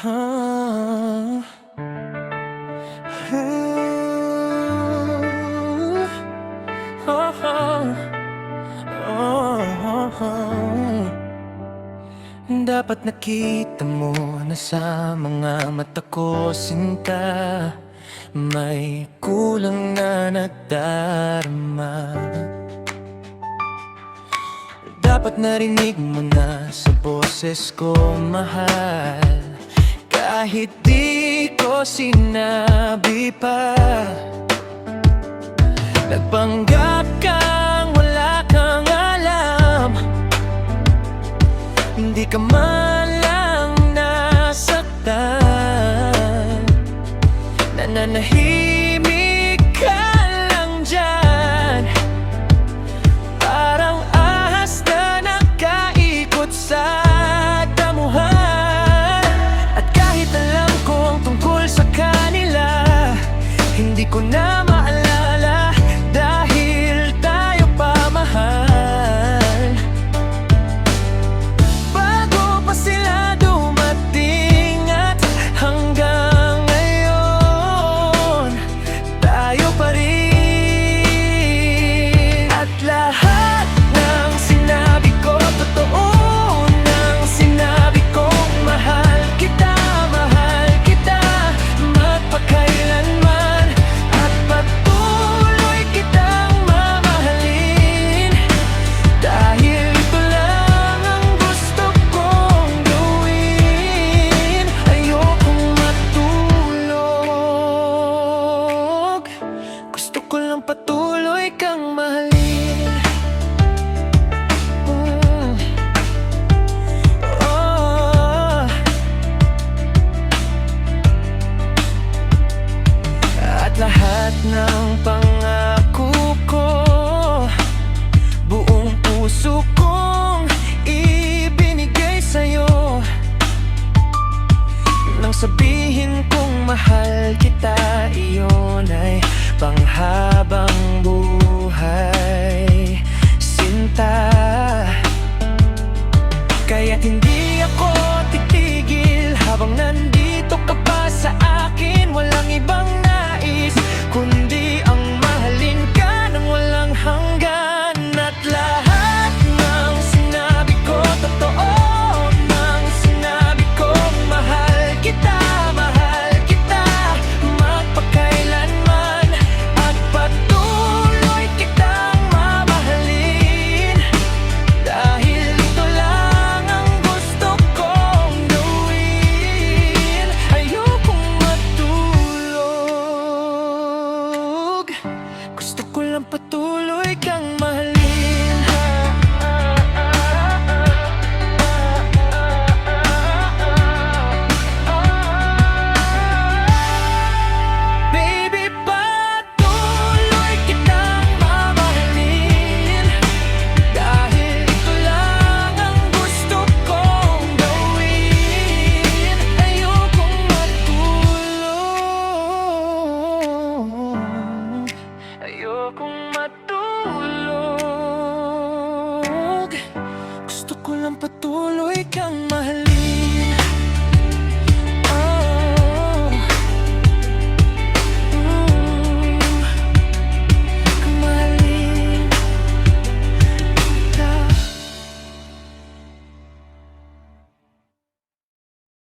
Ah, Dapat nakita mo na sa mga mata ko, sinta, may kulang na nagdarama. Dapat narinig mo na sa boses ko, mahal, kahit di ko sinabi pa. Nagpanggap kang wala kang alam, hindi ka man lang nasaktan. Nananahimik ka lang dyan, parang ahas na nakaikot sa damuhan. At kahit alam ko ang tungkol sa kanila, hindi ko na maalala dahil tayo pa mahal. Bago pa sila dumating at hanggang ngayon, tayo pa rin. At lahat ng sinabi ko, totoo nang sinabi kong mahal kita, magpakailanman. At patuloy kitang mamahalin, dahil ito lang ang gusto kong gawin. Ayokong matulog, gusto ko lang patuloy kang mahalin. Oh. At lahat ng pangako ko, buong puso kong ibinigay sa'yo. Nang sabihin kong mahal kita, iyon ay panghahalaga.